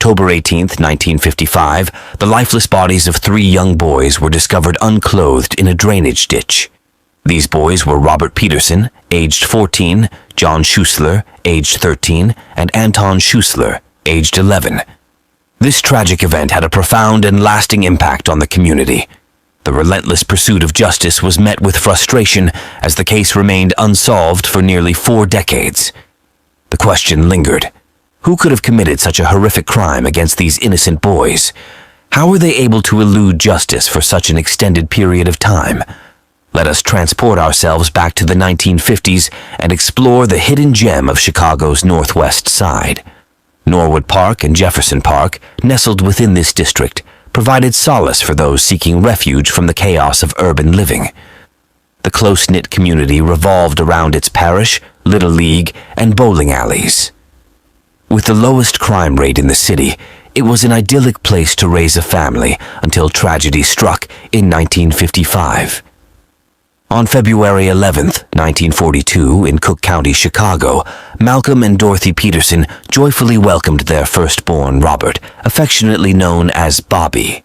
October 18, 1955, the lifeless bodies of three young boys were discovered unclothed in a drainage ditch. These boys were Robert Peterson, aged 14, John Schuessler, aged 13, and Anton Schuessler, aged 11. This tragic event had a profound and lasting impact on the community. The relentless pursuit of justice was met with frustration as the case remained unsolved for nearly 4 decades. The question lingered. Who could have committed such a horrific crime against these innocent boys? How were they able to elude justice for such an extended period of time? Let us transport ourselves back to the 1950s and explore the hidden gem of Chicago's northwest side. Norwood Park and Jefferson Park, nestled within this district, provided solace for those seeking refuge from the chaos of urban living. The close-knit community revolved around its parish, Little League, and bowling alleys. With the lowest crime rate in the city, it was an idyllic place to raise a family until tragedy struck in 1955. On February 11, 1942, in Cook County, Chicago, Malcolm and Dorothy Peterson joyfully welcomed their firstborn, Robert, affectionately known as Bobby.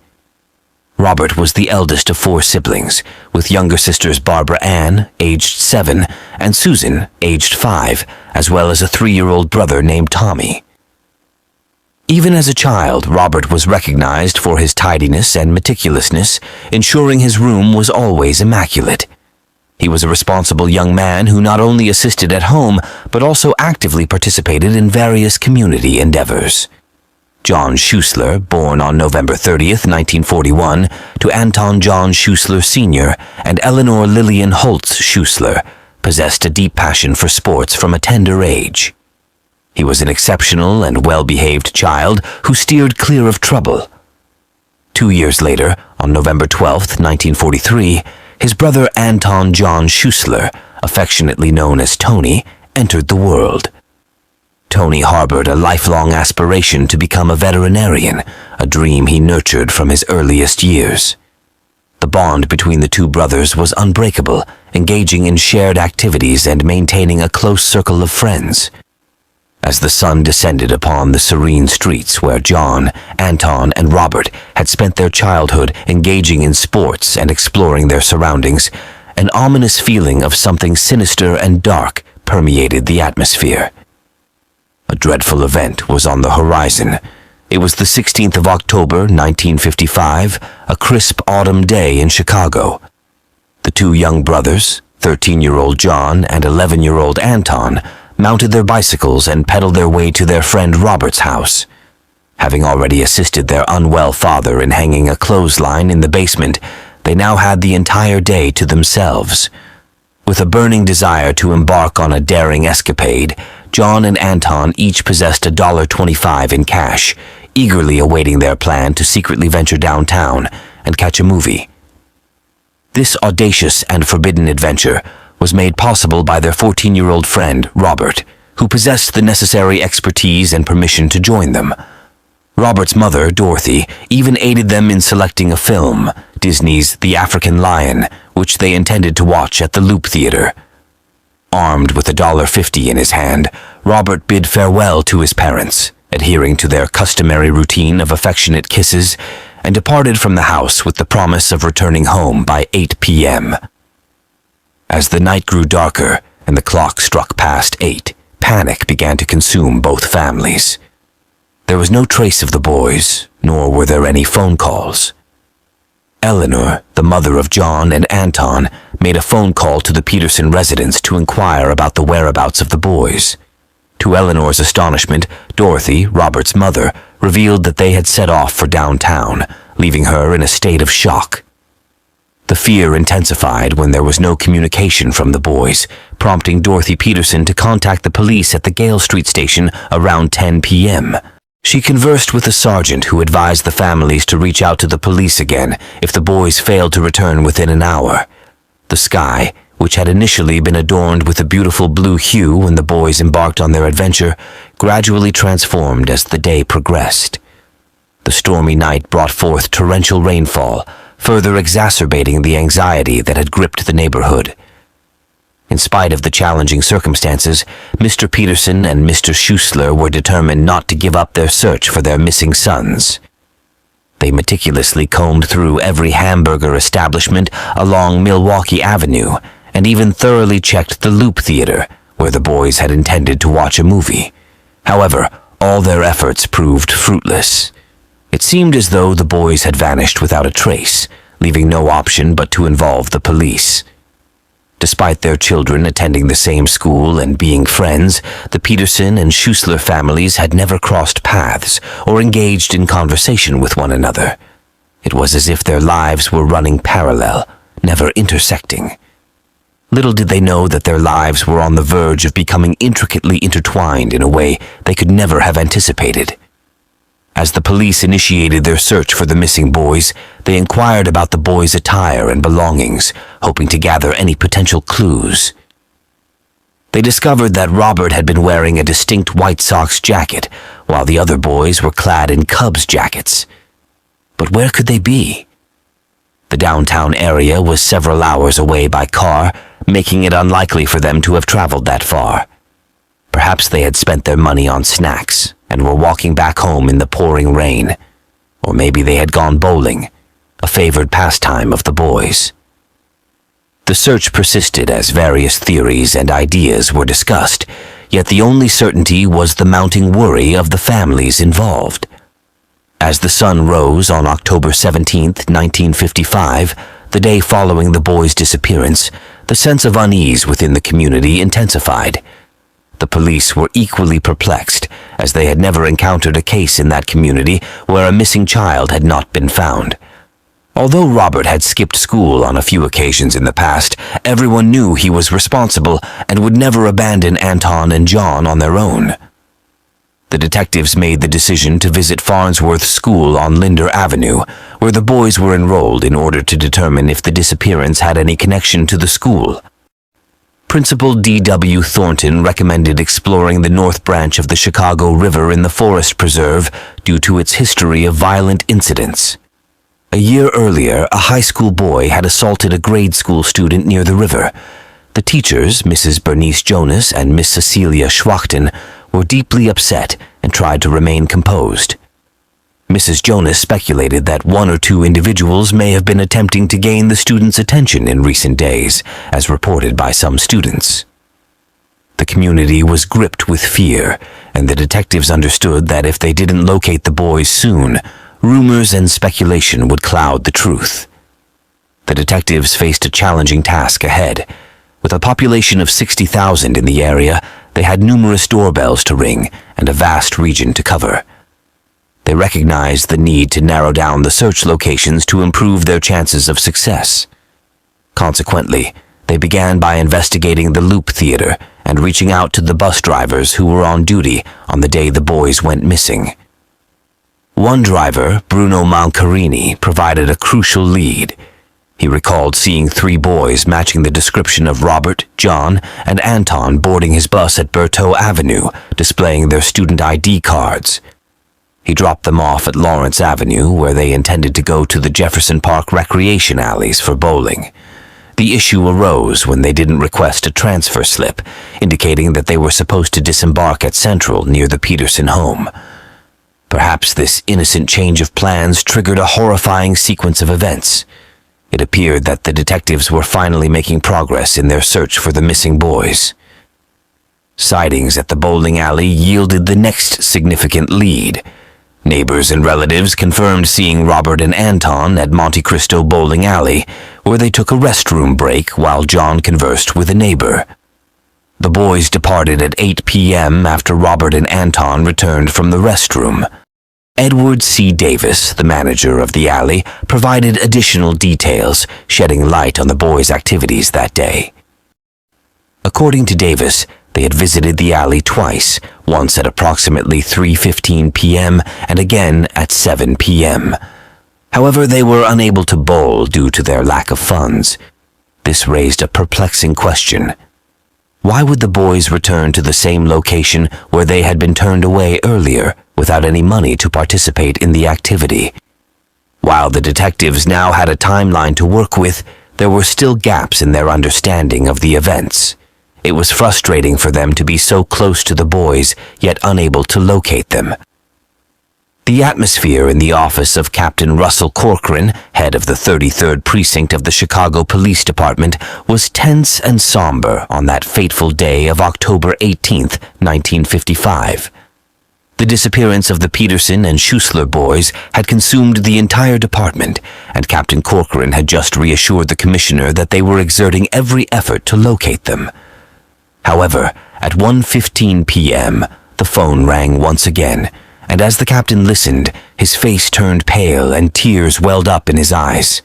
Robert was the eldest of 4 siblings, with younger sisters Barbara Ann, aged 7, and Susan, aged 5, as well as a 3-year-old brother named Tommy. Even as a child, Robert was recognized for his tidiness and meticulousness, ensuring his room was always immaculate. He was a responsible young man who not only assisted at home, but also actively participated in various community endeavors. John Schuessler, born on November 30, 1941, to Anton John Schuessler Sr. and Eleanor Lillian Holtz Schuessler, possessed a deep passion for sports from a tender age. He was an exceptional and well-behaved child who steered clear of trouble. 2 years later, on November 12, 1943, his brother Anton John Schuessler, affectionately known as Tony, entered the world. Tony harbored a lifelong aspiration to become a veterinarian, a dream he nurtured from his earliest years. The bond between the two brothers was unbreakable, engaging in shared activities and maintaining a close circle of friends. As the sun descended upon the serene streets where John, Anton, and Robert had spent their childhood engaging in sports and exploring their surroundings, an ominous feeling of something sinister and dark permeated the atmosphere. A dreadful event was on the horizon. It was the 16th of October, 1955, a crisp autumn day in Chicago. The 2 young brothers, 13-year-old John and 11-year-old Anton, mounted their bicycles and pedaled their way to their friend Robert's house. Having already assisted their unwell father in hanging a clothesline in the basement, they now had the entire day to themselves. With a burning desire to embark on a daring escapade, John and Anton each possessed $1.25 in cash, eagerly awaiting their plan to secretly venture downtown and catch a movie. This audacious and forbidden adventure was made possible by their 14-year-old friend, Robert, who possessed the necessary expertise and permission to join them. Robert's mother, Dorothy, even aided them in selecting a film, Disney's The African Lion, which they intended to watch at the Loop Theater. Armed with $1.50 in his hand, Robert bid farewell to his parents, adhering to their customary routine of affectionate kisses, and departed from the house with the promise of returning home by 8 p.m. As the night grew darker and the clock struck past 8, panic began to consume both families. There was no trace of the boys, nor were there any phone calls. Eleanor, the mother of John and Anton, made a phone call to the Peterson residence to inquire about the whereabouts of the boys. To Eleanor's astonishment, Dorothy, Robert's mother, revealed that they had set off for downtown, leaving her in a state of shock. The fear intensified when there was no communication from the boys, prompting Dorothy Peterson to contact the police at the Gale Street station around 10 p.m. She conversed with a sergeant who advised the families to reach out to the police again if the boys failed to return within an hour. The sky, which had initially been adorned with a beautiful blue hue when the boys embarked on their adventure, gradually transformed as the day progressed. The stormy night brought forth torrential rainfall, further exacerbating the anxiety that had gripped the neighborhood. In spite of the challenging circumstances, Mr. Peterson and Mr. Schussler were determined not to give up their search for their missing sons. They meticulously combed through every hamburger establishment along Milwaukee Avenue and even thoroughly checked the Loop Theater, where the boys had intended to watch a movie. However, all their efforts proved fruitless. It seemed as though the boys had vanished without a trace, leaving no option but to involve the police. Despite their children attending the same school and being friends, the Peterson and Schussler families had never crossed paths or engaged in conversation with one another. It was as if their lives were running parallel, never intersecting. Little did they know that their lives were on the verge of becoming intricately intertwined in a way they could never have anticipated. As the police initiated their search for the missing boys, they inquired about the boys' attire and belongings, hoping to gather any potential clues. They discovered that Robert had been wearing a distinct White Sox jacket, while the other boys were clad in Cubs jackets. But where could they be? The downtown area was several hours away by car, making it unlikely for them to have traveled that far. Perhaps they had spent their money on snacks and were walking back home in the pouring rain. Or maybe they had gone bowling, a favored pastime of the boys. The search persisted as various theories and ideas were discussed, yet the only certainty was the mounting worry of the families involved. As the sun rose on October 17, 1955, the day following the boys' disappearance, the sense of unease within the community intensified. The police were equally perplexed, as they had never encountered a case in that community where a missing child had not been found. Although Robert had skipped school on a few occasions in the past, everyone knew he was responsible and would never abandon Anton and John on their own. The detectives made the decision to visit Farnsworth School on Linder Avenue, where the boys were enrolled in order to determine if the disappearance had any connection to the school. Principal D.W. Thornton recommended exploring the North Branch of the Chicago River in the Forest Preserve due to its history of violent incidents. A year earlier, a high school boy had assaulted a grade school student near the river. The teachers, Mrs. Bernice Jonas and Miss Cecilia Schwachten, were deeply upset and tried to remain composed. Mrs. Jonas speculated that one or two individuals may have been attempting to gain the students' attention in recent days, as reported by some students. The community was gripped with fear, and the detectives understood that if they didn't locate the boys soon, rumors and speculation would cloud the truth. The detectives faced a challenging task ahead. With a population of 60,000 in the area, they had numerous doorbells to ring and a vast region to cover. They recognized the need to narrow down the search locations to improve their chances of success. Consequently, they began by investigating the Loop Theater and reaching out to the bus drivers who were on duty on the day the boys went missing. One driver, Bruno Malcarini, provided a crucial lead. He recalled seeing 3 boys matching the description of Robert, John, and Anton boarding his bus at Berthoud Avenue, displaying their student ID cards. He dropped them off at Lawrence Avenue, where they intended to go to the Jefferson Park recreation alleys for bowling. The issue arose when they didn't request a transfer slip, indicating that they were supposed to disembark at Central near the Peterson home. Perhaps this innocent change of plans triggered a horrifying sequence of events. It appeared that the detectives were finally making progress in their search for the missing boys. Sightings at the bowling alley yielded the next significant lead. Neighbors and relatives confirmed seeing Robert and Anton at Monte Cristo Bowling Alley, where they took a restroom break while John conversed with a neighbor. The boys departed at 8 p.m. after Robert and Anton returned from the restroom. Edward C. Davis, the manager of the alley, provided additional details, shedding light on the boys' activities that day. According to Davis, they had visited the alley twice, once at approximately 3:15 p.m. and again at 7 p.m. However, they were unable to bowl due to their lack of funds. This raised a perplexing question. Why would the boys return to the same location where they had been turned away earlier without any money to participate in the activity? While the detectives now had a timeline to work with, there were still gaps in their understanding of the events. It was frustrating for them to be so close to the boys, yet unable to locate them. The atmosphere in the office of Captain Russell Corcoran, head of the 33rd Precinct of the Chicago Police Department, was tense and somber on that fateful day of October 18th, 1955. The disappearance of the Peterson and Schussler boys had consumed the entire department, and Captain Corcoran had just reassured the commissioner that they were exerting every effort to locate them. However, at 1:15 p.m., the phone rang once again, and as the captain listened, his face turned pale and tears welled up in his eyes.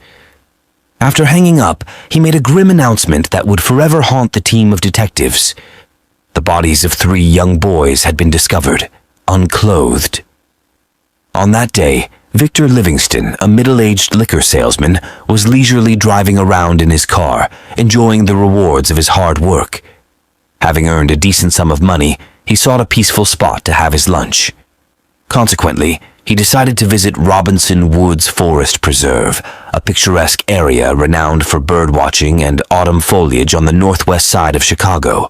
After hanging up, he made a grim announcement that would forever haunt the team of detectives. The bodies of 3 young boys had been discovered, unclothed. On that day, Victor Livingston, a middle-aged liquor salesman, was leisurely driving around in his car, enjoying the rewards of his hard work. Having earned a decent sum of money, he sought a peaceful spot to have his lunch. Consequently, he decided to visit Robinson Woods Forest Preserve, a picturesque area renowned for birdwatching and autumn foliage on the northwest side of Chicago.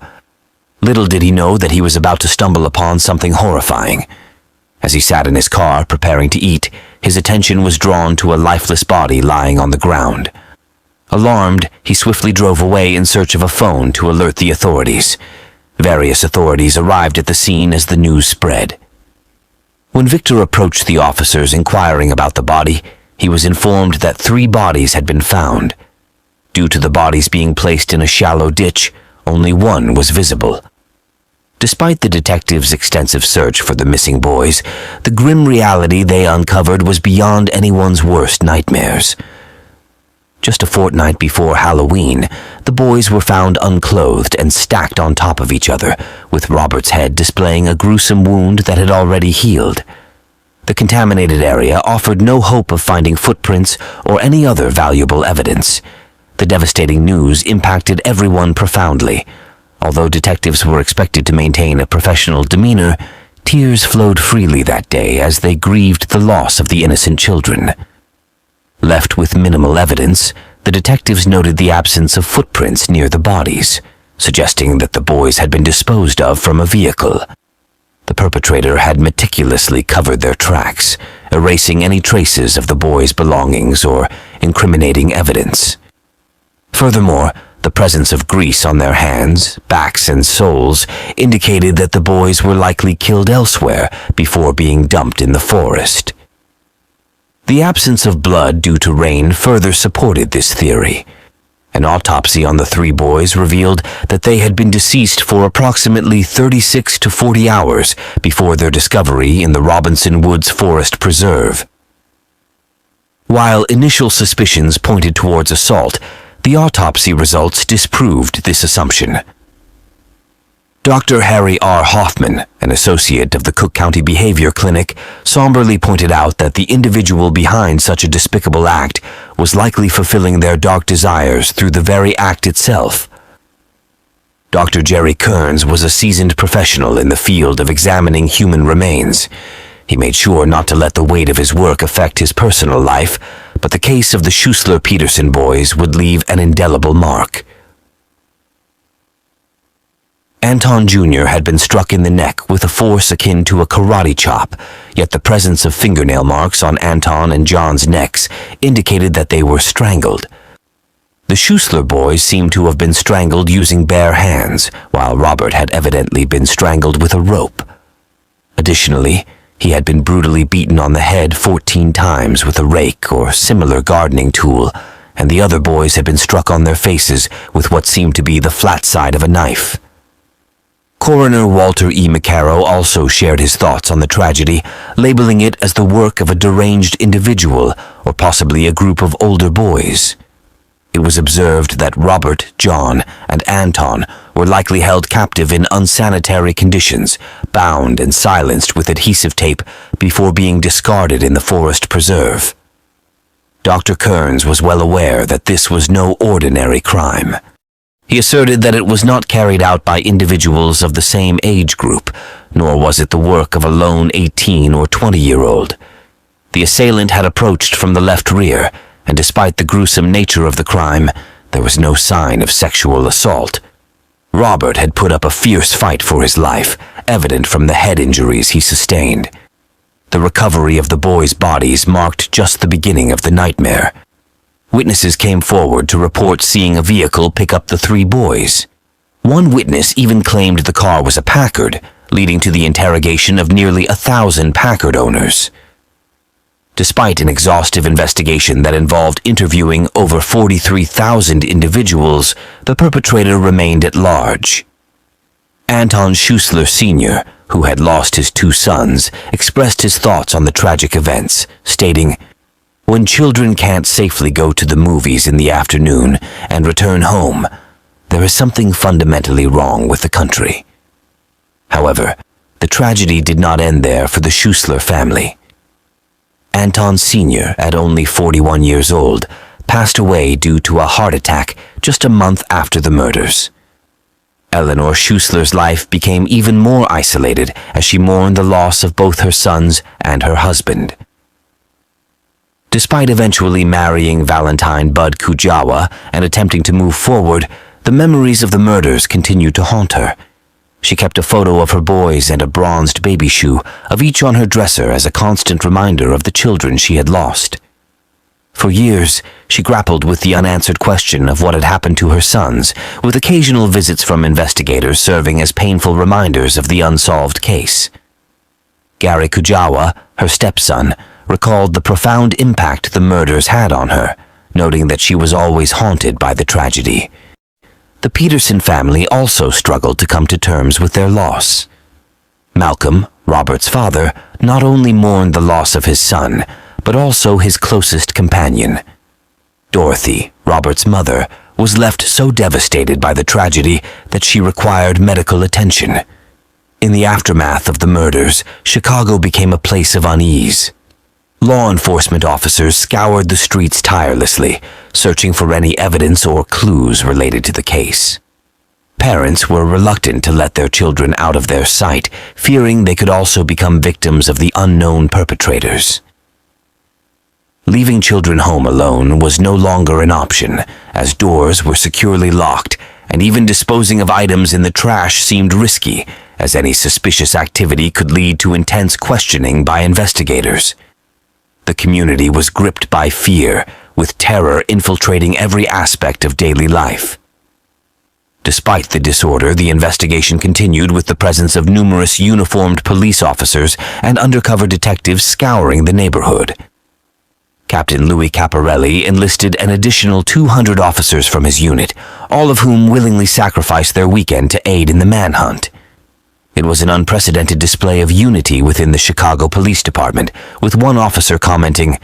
Little did he know that he was about to stumble upon something horrifying. As he sat in his car preparing to eat, his attention was drawn to a lifeless body lying on the ground. Alarmed, he swiftly drove away in search of a phone to alert the authorities. Various authorities arrived at the scene as the news spread. When Victor approached the officers inquiring about the body, he was informed that 3 bodies had been found. Due to the bodies being placed in a shallow ditch, only one was visible. Despite the detectives' extensive search for the missing boys, the grim reality they uncovered was beyond anyone's worst nightmares. Just a fortnight before Halloween, the boys were found unclothed and stacked on top of each other, with Robert's head displaying a gruesome wound that had already healed. The contaminated area offered no hope of finding footprints or any other valuable evidence. The devastating news impacted everyone profoundly. Although detectives were expected to maintain a professional demeanor, tears flowed freely that day as they grieved the loss of the innocent children. Left with minimal evidence, the detectives noted the absence of footprints near the bodies, suggesting that the boys had been disposed of from a vehicle. The perpetrator had meticulously covered their tracks, erasing any traces of the boys' belongings or incriminating evidence. Furthermore, the presence of grease on their hands, backs, and soles indicated that the boys were likely killed elsewhere before being dumped in the forest. The absence of blood due to rain further supported this theory. An autopsy on the 3 boys revealed that they had been deceased for approximately 36 to 40 hours before their discovery in the Robinson Woods Forest Preserve. While initial suspicions pointed towards assault, the autopsy results disproved this assumption. Dr. Harry R. Hoffman, an associate of the Cook County Behavior Clinic, somberly pointed out that the individual behind such a despicable act was likely fulfilling their dark desires through the very act itself. Dr. Jerry Kearns was a seasoned professional in the field of examining human remains. He made sure not to let the weight of his work affect his personal life, but the case of the Schussler-Peterson boys would leave an indelible mark. Anton Jr. had been struck in the neck with a force akin to a karate chop, yet the presence of fingernail marks on Anton and John's necks indicated that they were strangled. The Schussler boys seemed to have been strangled using bare hands, while Robert had evidently been strangled with a rope. Additionally, he had been brutally beaten on the head 14 times with a rake or similar gardening tool, and the other boys had been struck on their faces with what seemed to be the flat side of a knife. Coroner Walter E. McCarrow also shared his thoughts on the tragedy, labeling it as the work of a deranged individual or possibly a group of older boys. It was observed that Robert, John, and Anton were likely held captive in unsanitary conditions, bound and silenced with adhesive tape before being discarded in the forest preserve. Dr. Kearns was well aware that this was no ordinary crime. He asserted that it was not carried out by individuals of the same age group, nor was it the work of a lone 18 or 20-year-old. The assailant had approached from the left rear, and despite the gruesome nature of the crime, there was no sign of sexual assault. Robert had put up a fierce fight for his life, evident from the head injuries he sustained. The recovery of the boys' bodies marked just the beginning of the nightmare. Witnesses came forward to report seeing a vehicle pick up the three boys. One witness even claimed the car was a Packard, leading to the interrogation of nearly 1,000 Packard owners. Despite an exhaustive investigation that involved interviewing over 43,000 individuals, the perpetrator remained at large. Anton Schuessler Sr., who had lost his two sons, expressed his thoughts on the tragic events, stating, "When children can't safely go to the movies in the afternoon and return home, there is something fundamentally wrong with the country." However, the tragedy did not end there for the Schuessler family. Anton Sr., at only 41 years old, passed away due to a heart attack just a month after the murders. Eleanor Schuessler's life became even more isolated as she mourned the loss of both her sons and her husband. Despite eventually marrying Valentine Bud Kujawa and attempting to move forward, the memories of the murders continued to haunt her. She kept a photo of her boys and a bronzed baby shoe of each on her dresser as a constant reminder of the children she had lost. For years, she grappled with the unanswered question of what had happened to her sons, with occasional visits from investigators serving as painful reminders of the unsolved case. Gary Kujawa, her stepson, recalled the profound impact the murders had on her, noting that she was always haunted by the tragedy. The Peterson family also struggled to come to terms with their loss. Malcolm, Robert's father, not only mourned the loss of his son, but also his closest companion. Dorothy, Robert's mother, was left so devastated by the tragedy that she required medical attention. In the aftermath of the murders, Chicago became a place of unease. Law enforcement officers scoured the streets tirelessly, searching for any evidence or clues related to the case. Parents were reluctant to let their children out of their sight, fearing they could also become victims of the unknown perpetrators. Leaving children home alone was no longer an option, as doors were securely locked, and even disposing of items in the trash seemed risky, as any suspicious activity could lead to intense questioning by investigators. The community was gripped by fear, with terror infiltrating every aspect of daily life. Despite the disorder, the investigation continued with the presence of numerous uniformed police officers and undercover detectives scouring the neighborhood. Captain Louis Caparelli enlisted an additional 200 officers from his unit, all of whom willingly sacrificed their weekend to aid in the manhunt. It was an unprecedented display of unity within the Chicago Police Department, with one officer commenting,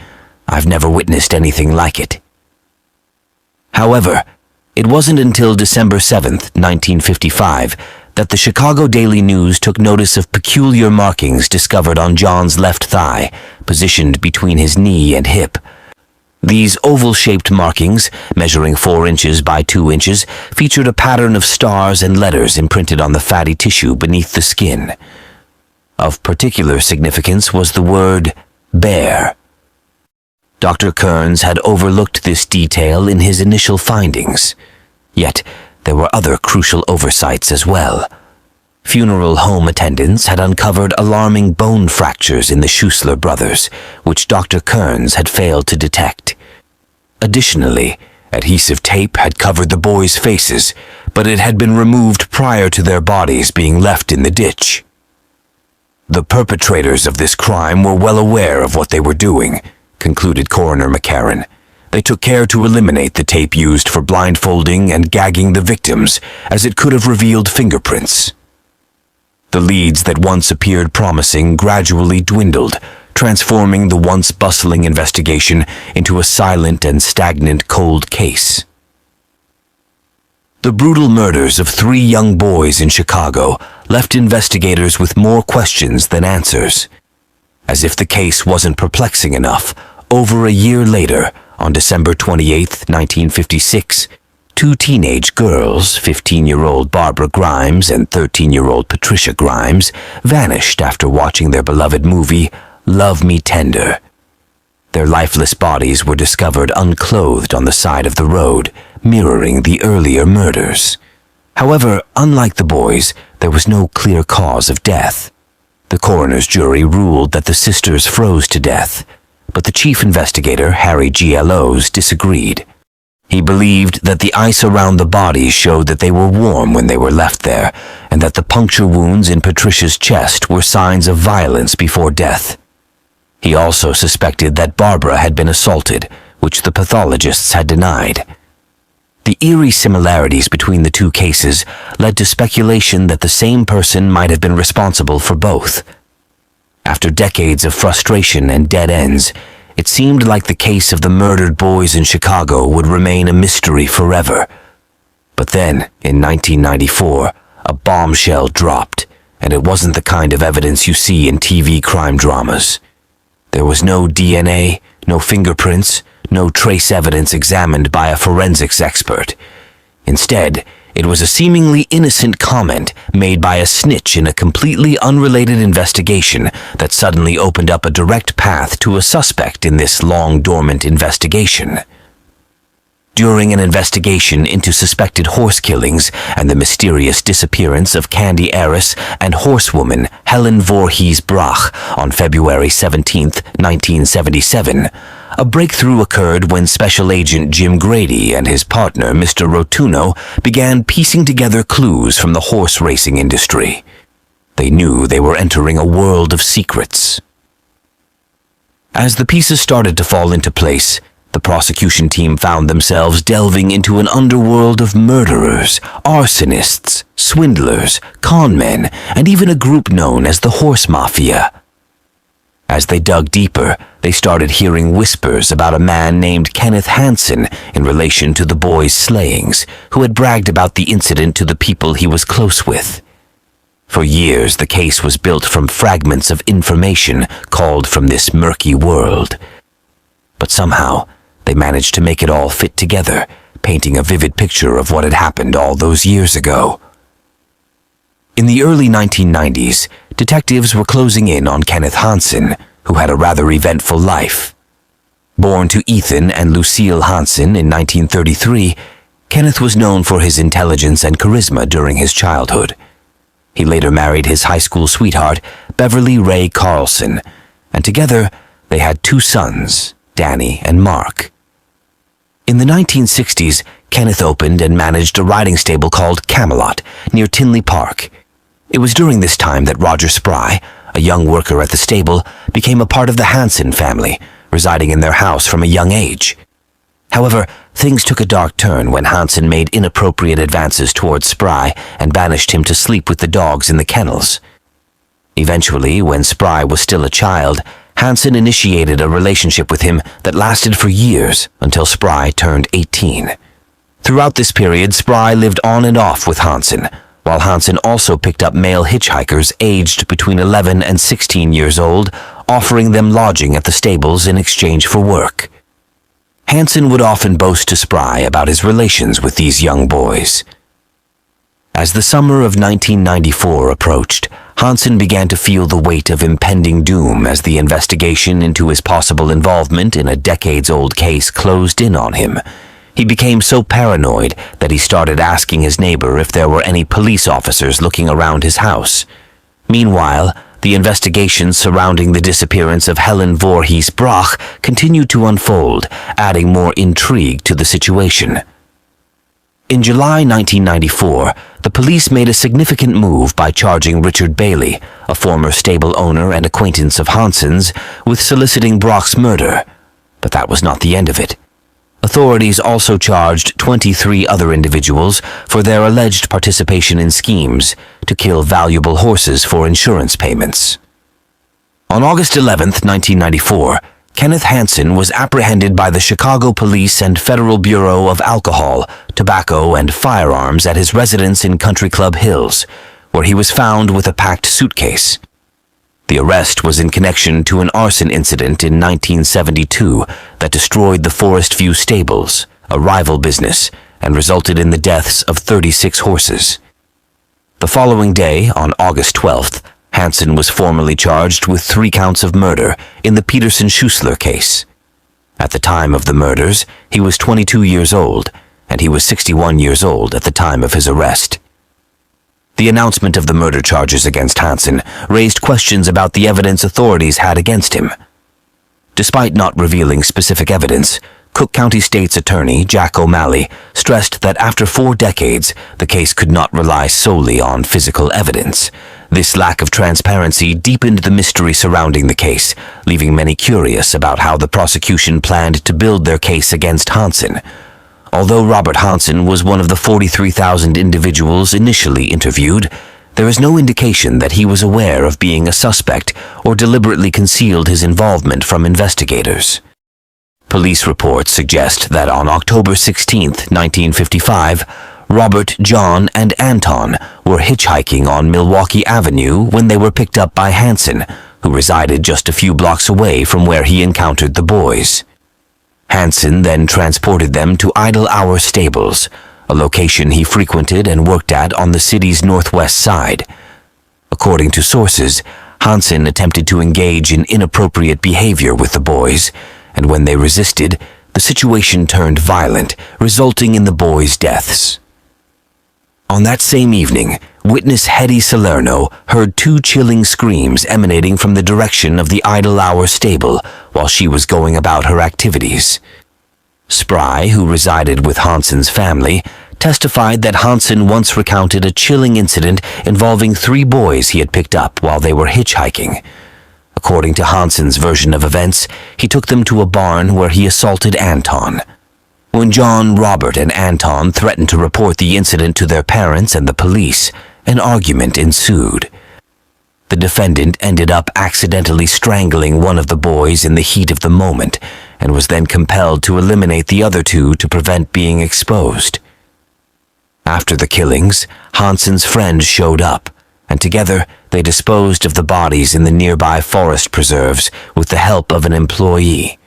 "I've never witnessed anything like it." However, it wasn't until December 7th, 1955, that the Chicago Daily News took notice of peculiar markings discovered on John's left thigh, positioned between his knee and hip. These oval-shaped markings, measuring 4 inches by 2 inches, featured a pattern of stars and letters imprinted on the fatty tissue beneath the skin. Of particular significance was the word bear. Dr. Kearns had overlooked this detail in his initial findings. Yet, there were other crucial oversights as well. Funeral home attendants had uncovered alarming bone fractures in the Schuessler brothers, which Dr. Kearns had failed to detect. Additionally, adhesive tape had covered the boys' faces, but it had been removed prior to their bodies being left in the ditch. The perpetrators of this crime were well aware of what they were doing, concluded Coroner McCarran. They took care to eliminate the tape used for blindfolding and gagging the victims, as it could have revealed fingerprints. The leads that once appeared promising gradually dwindled, transforming the once bustling investigation into a silent and stagnant cold case. The brutal murders of 3 young boys in Chicago left investigators with more questions than answers. As if the case wasn't perplexing enough, over a year later, on December 28, 1956, 2 teenage girls, 15-year-old Barbara Grimes and 13-year-old Patricia Grimes, vanished after watching their beloved movie, Love Me Tender. Their lifeless bodies were discovered unclothed on the side of the road, mirroring the earlier murders. However, unlike the boys, there was no clear cause of death. The coroner's jury ruled that the sisters froze to death, but the chief investigator, Harry G. Ellows, disagreed. He believed that the ice around the bodies showed that they were warm when they were left there, and that the puncture wounds in Patricia's chest were signs of violence before death. He also suspected that Barbara had been assaulted, which the pathologists had denied. The eerie similarities between the two cases led to speculation that the same person might have been responsible for both. After decades of frustration and dead ends, it seemed like the case of the murdered boys in Chicago would remain a mystery forever. But then, in 1994, a bombshell dropped, and it wasn't the kind of evidence you see in TV crime dramas. There was no DNA, no fingerprints, no trace evidence examined by a forensics expert. Instead, it was a seemingly innocent comment made by a snitch in a completely unrelated investigation that suddenly opened up a direct path to a suspect in this long-dormant investigation. During an investigation into suspected horse killings and the mysterious disappearance of candy heiress and horsewoman Helen Voorhees Brach on February 17, 1977, a breakthrough occurred when Special Agent Jim Grady and his partner, Mr. Rotuno, began piecing together clues from the horse racing industry. They knew they were entering a world of secrets. As the pieces started to fall into place, the prosecution team found themselves delving into an underworld of murderers, arsonists, swindlers, con men, and even a group known as the Horse Mafia. As they dug deeper, they started hearing whispers about a man named Kenneth Hansen in relation to the boys' slayings, who had bragged about the incident to the people he was close with. For years, the case was built from fragments of information called from this murky world. But somehow, they managed to make it all fit together, painting a vivid picture of what had happened all those years ago. In the early 1990s, detectives were closing in on Kenneth Hansen, who had a rather eventful life. Born to Ethan and Lucille Hansen in 1933, Kenneth was known for his intelligence and charisma during his childhood. He later married his high school sweetheart, Beverly Ray Carlson, and together they had 2 sons, Danny and Mark. In the 1960s, Kenneth opened and managed a riding stable called Camelot near Tinley Park. It was during this time that Roger Spry, a young worker at the stable, became a part of the Hansen family, residing in their house from a young age. However, things took a dark turn when Hansen made inappropriate advances towards Spry and banished him to sleep with the dogs in the kennels. Eventually, when Spry was still a child, Hansen initiated a relationship with him that lasted for years until Spry turned 18. Throughout this period, Spry lived on and off with Hansen, while Hansen also picked up male hitchhikers aged between 11 and 16 years old, offering them lodging at the stables in exchange for work. Hansen would often boast to Spry about his relations with these young boys. As the summer of 1994 approached, Hansen began to feel the weight of impending doom as the investigation into his possible involvement in a decades-old case closed in on him. He became so paranoid that he started asking his neighbor if there were any police officers looking around his house. Meanwhile, the investigations surrounding the disappearance of Helen Voorhees Brach continued to unfold, adding more intrigue to the situation. In July 1994, the police made a significant move by charging Richard Bailey, a former stable owner and acquaintance of Hansen's, with soliciting Brach's murder. But that was not the end of it. Authorities also charged 23 other individuals for their alleged participation in schemes to kill valuable horses for insurance payments. On August 11, 1994, Kenneth Hansen was apprehended by the Chicago Police and Federal Bureau of Alcohol, Tobacco, and Firearms at his residence in Country Club Hills, where he was found with a packed suitcase. The arrest was in connection to an arson incident in 1972 that destroyed the Forest View Stables, a rival business, and resulted in the deaths of 36 horses. The following day, on August 12th, Hansen was formally charged with 3 counts of murder in the Peterson-Schuessler case. At the time of the murders, he was 22 years old, and he was 61 years old at the time of his arrest. The announcement of the murder charges against Hansen raised questions about the evidence authorities had against him. Despite not revealing specific evidence, Cook County State's Attorney Jack O'Malley stressed that after 4 decades, the case could not rely solely on physical evidence. This lack of transparency deepened the mystery surrounding the case, leaving many curious about how the prosecution planned to build their case against Hansen. Although Robert Hansen was one of the 43,000 individuals initially interviewed, there is no indication that he was aware of being a suspect or deliberately concealed his involvement from investigators. Police reports suggest that on October 16, 1955, Robert, John, and Anton were hitchhiking on Milwaukee Avenue when they were picked up by Hansen, who resided just a few blocks away from where he encountered the boys. Hansen then transported them to Idle Hour Stables, a location he frequented and worked at on the city's northwest side. According to sources, Hansen attempted to engage in inappropriate behavior with the boys, and when they resisted, the situation turned violent, resulting in the boys' deaths. On that same evening, witness Hetty Salerno heard 2 chilling screams emanating from the direction of the Idle Hour stable while she was going about her activities. Spry, who resided with Hansen's family, testified that Hansen once recounted a chilling incident involving 3 boys he had picked up while they were hitchhiking. According to Hansen's version of events, he took them to a barn where he assaulted Anton. When John, Robert, and Anton threatened to report the incident to their parents and the police, an argument ensued. The defendant ended up accidentally strangling one of the boys in the heat of the moment and was then compelled to eliminate the other 2 to prevent being exposed. After the killings, Hansen's friends showed up, and together they disposed of the bodies in the nearby forest preserves with the help of an employee.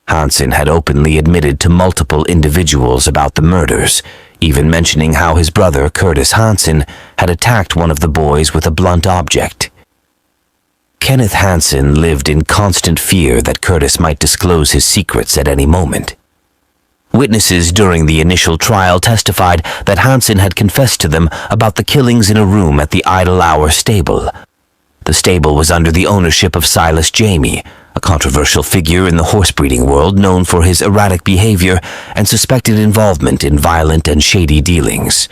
Hansen had openly admitted to multiple individuals about the murders, even mentioning how his brother, Curtis Hansen, had attacked one of the boys with a blunt object. Kenneth Hansen lived in constant fear that Curtis might disclose his secrets at any moment. Witnesses during the initial trial testified that Hansen had confessed to them about the killings in a room at the Idle Hour stable. The stable was under the ownership of Silas Jamie, a controversial figure in the horsebreeding world known for his erratic behavior and suspected involvement in violent and shady dealings.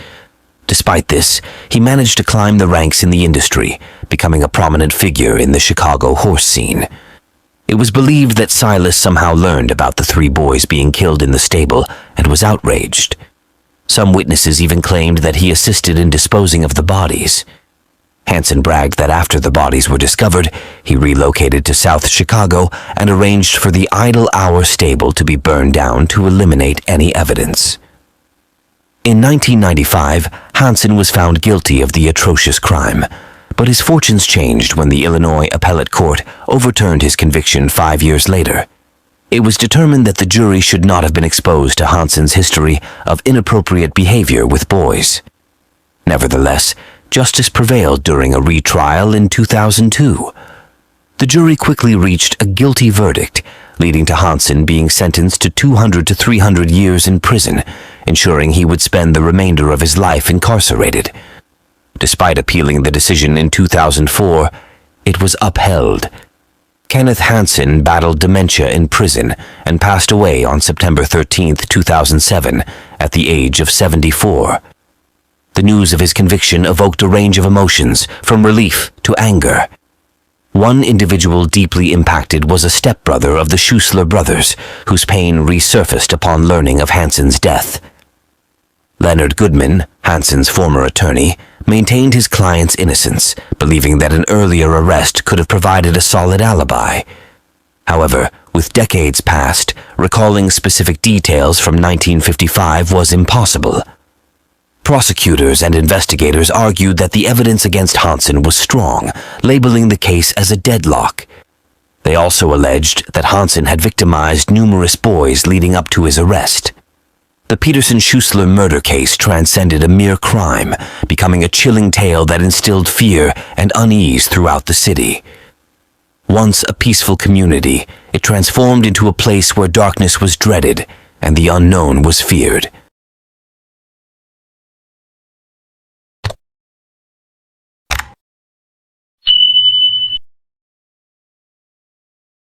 Despite this, he managed to climb the ranks in the industry, becoming a prominent figure in the Chicago horse scene. It was believed that Silas somehow learned about the 3 boys being killed in the stable and was outraged. Some witnesses even claimed that he assisted in disposing of the bodies. Hansen bragged that after the bodies were discovered, he relocated to South Chicago and arranged for the Idle Hour stable to be burned down to eliminate any evidence. In 1995, Hansen was found guilty of the atrocious crime, but his fortunes changed when the Illinois Appellate Court overturned his conviction 5 years later. It was determined that the jury should not have been exposed to Hansen's history of inappropriate behavior with boys. Nevertheless, justice prevailed during a retrial in 2002. The jury quickly reached a guilty verdict, leading to Hansen being sentenced to 200 to 300 years in prison, ensuring he would spend the remainder of his life incarcerated. Despite appealing the decision in 2004, it was upheld. Kenneth Hansen battled dementia in prison and passed away on September 13, 2007, at the age of 74. The news of his conviction evoked a range of emotions, from relief to anger. One individual deeply impacted was a stepbrother of the Schuessler brothers, whose pain resurfaced upon learning of Hansen's death. Leonard Goodman, Hansen's former attorney, maintained his client's innocence, believing that an earlier arrest could have provided a solid alibi. However, with decades past, recalling specific details from 1955 was impossible. Prosecutors and investigators argued that the evidence against Hansen was strong, labeling the case as a deadlock. They also alleged that Hansen had victimized numerous boys leading up to his arrest. The Peterson-Schuessler murder case transcended a mere crime, becoming a chilling tale that instilled fear and unease throughout the city. Once a peaceful community, it transformed into a place where darkness was dreaded and the unknown was feared.